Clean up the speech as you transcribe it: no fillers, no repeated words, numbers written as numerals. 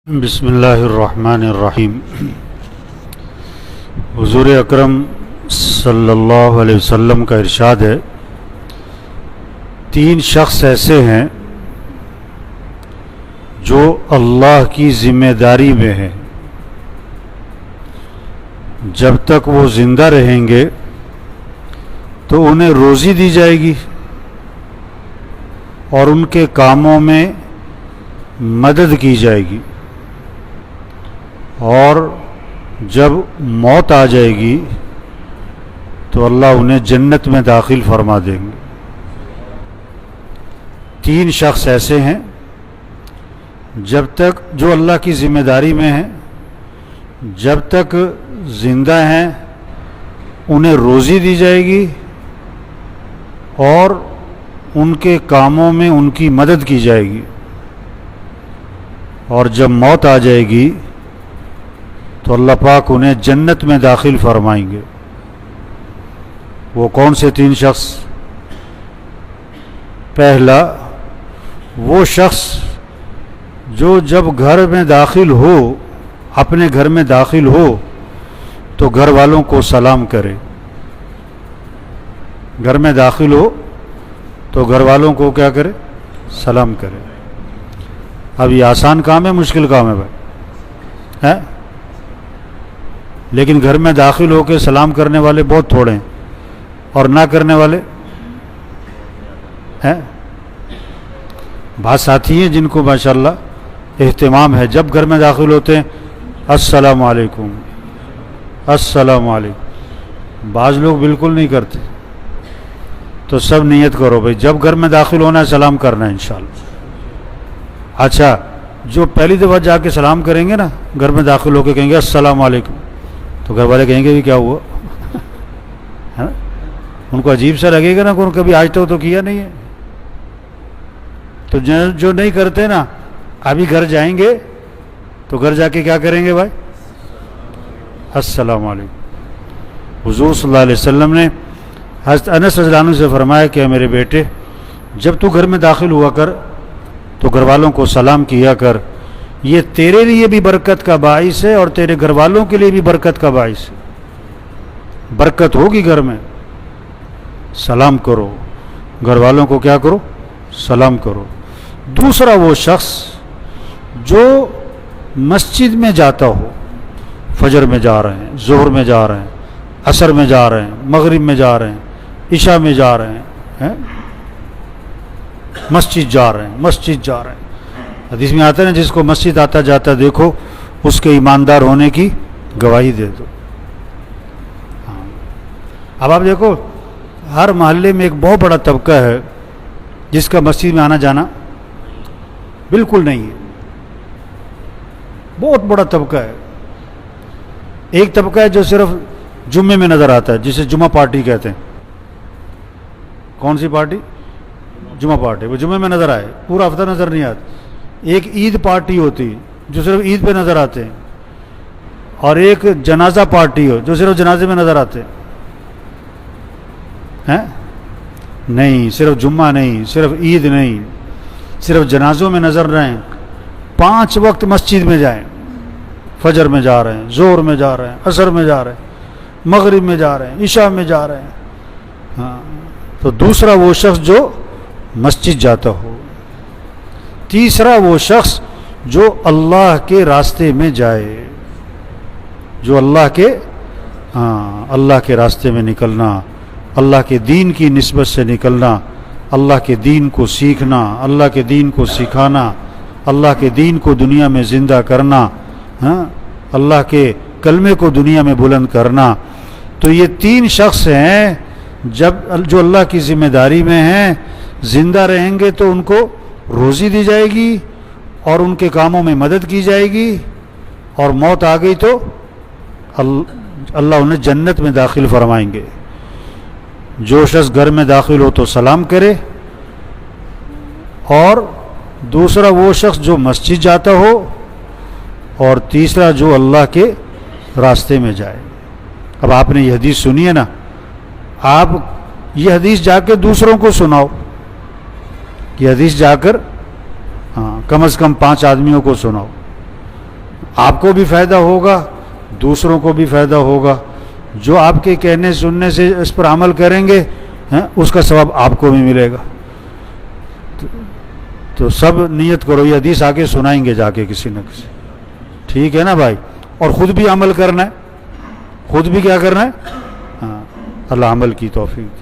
بسم اللہ الرحمن الرحیم۔ حضور اکرم صلی اللہ علیہ وسلم کا ارشاد ہے، تین شخص ایسے ہیں جو اللہ کی ذمہ داری میں ہیں، جب تک وہ زندہ رہیں گے تو انہیں روزی دی جائے گی اور ان کے کاموں میں مدد کی جائے گی، اور جب موت آ جائے گی تو اللہ انہیں جنت میں داخل فرما دیں گے۔ تین شخص ایسے ہیں جب تک جو اللہ کی ذمہ داری میں ہیں، جب تک زندہ ہیں انہیں روزی دی جائے گی اور ان کے کاموں میں ان کی مدد کی جائے گی، اور جب موت آ جائے گی تو اللہ پاک انہیں جنت میں داخل فرمائیں گے۔ وہ کون سے تین شخص؟ پہلا، وہ شخص جو جب گھر میں داخل ہو، اپنے گھر میں داخل ہو تو گھر والوں کو سلام کرے۔ گھر میں داخل ہو تو گھر والوں کو کیا کرے؟ سلام کرے۔ اب یہ آسان کام ہے، مشکل کام ہے بھائی، ہے؟ لیکن گھر میں داخل ہو کے سلام کرنے والے بہت تھوڑے ہیں، اور نہ کرنے والے ہیں بعض ساتھی ہیں جن کو ماشاءاللہ اہتمام ہے، جب گھر میں داخل ہوتے ہیں السلام علیکم السلام علیکم۔ بعض لوگ بالکل نہیں کرتے، تو سب نیت کرو بھائی جب گھر میں داخل ہونا ہے سلام کرنا ہے انشاءاللہ۔ اچھا، جو پہلی دفعہ جا کے سلام کریں گے نا، گھر میں داخل ہو کے کہیں گے السلام علیکم، تو گھر والے کہیں گے بھی کیا ہوا ہے نا؟ ان کو عجیب سا لگے گا نا کہ کبھی آج تو کیا نہیں ہے۔ تو جو نہیں کرتے نا، ابھی گھر جائیں گے تو گھر جا کے کیا کریں گے بھائی؟ السلام علیکم۔ حضور صلی اللہ علیہ وسلم نے حضرت انس رضی اللہ عنہ سے فرمایا کہ میرے بیٹے، جب تو گھر میں داخل ہوا کر تو گھر والوں کو سلام کیا کر، یہ تیرے لیے بھی برکت کا باعث ہے اور تیرے گھر والوں کے لیے بھی برکت کا باعث ہے۔ برکت ہوگی گھر میں، سلام کرو، گھر والوں کو کیا کرو؟ سلام کرو۔ دوسرا، وہ شخص جو مسجد میں جاتا ہو، فجر میں جا رہے ہیں، ظہر میں جا رہے ہیں، عصر میں جا رہے ہیں، مغرب میں جا رہے ہیں، عشاء میں جا رہے ہیں، مسجد جا رہے ہیں، مسجد جا رہے ہیں۔ حدیث میں آتا ہے نا، جس کو مسجد آتا جاتا دیکھو اس کے ایماندار ہونے کی گواہی دے دو۔ اب آپ دیکھو، ہر محلے میں ایک بہت بڑا طبقہ ہے جس کا مسجد میں آنا جانا بالکل نہیں ہے، بہت بڑا طبقہ ہے۔ ایک طبقہ ہے جو صرف جمعے میں نظر آتا ہے، جسے جمعہ پارٹی کہتے ہیں۔ کون سی پارٹی؟ جمعہ پارٹی، وہ جمعے میں نظر آئے، پورا ہفتہ نظر نہیں آتا۔ ایک عید پارٹی ہوتی جو صرف عید پہ نظر آتے ہیں، اور ایک جنازہ پارٹی ہو جو صرف جنازے میں نظر آتے ہیں۔ نہیں، صرف جمعہ نہیں، صرف عید نہیں، صرف جنازوں میں نظر رہیں، 5 وقت مسجد میں جائیں، فجر میں جا رہے ہیں، ظہر میں جا رہے ہیں، عصر میں جا رہے ہیں، مغرب میں جا رہے ہیں، عشاء میں جا رہے ہیں۔ ہاں، تو دوسرا وہ شخص جو مسجد جاتا ہو۔ تیسرا، وہ شخص جو اللہ کے راستے میں جائے، جو اللہ کے راستے میں نکلنا، اللہ کے دین کی نسبت سے نکلنا، اللہ کے دین کو سیکھنا، اللہ کے دین کو سکھانا، اللہ کے دین کو دنیا میں زندہ کرنا، اللہ کے کلمے کو دنیا میں بلند کرنا۔ تو یہ تین شخص ہیں جو اللہ کی ذمہ داری میں ہیں، زندہ رہیں گے تو ان کو روزی دی جائے گی اور ان کے کاموں میں مدد کی جائے گی، اور موت آ گئی تو اللہ انہیں جنت میں داخل فرمائیں گے۔ جو شخص گھر میں داخل ہو تو سلام کرے، اور دوسرا وہ شخص جو مسجد جاتا ہو، اور تیسرا جو اللہ کے راستے میں جائے۔ اب آپ نے یہ حدیث سنی ہے نا، آپ یہ حدیث جا کے دوسروں کو سناؤ، یہ حدیث جا کر کم از کم 5 آدمیوں کو سناؤ، آپ کو بھی فائدہ ہوگا، دوسروں کو بھی فائدہ ہوگا. جو آپ کے کہنے سننے سے اس پر عمل کریں گے اس کا ثواب آپ کو بھی ملے گا. تو سب نیت کرو، یہ حدیث آگے سنائیں گے جا کے کسی نہ کسی. ٹھیک ہے نا بھائی؟ اور خود بھی عمل کرنا ہے، خود بھی کیا کرنا ہے. ہاں، اللہ عمل کی توفیق.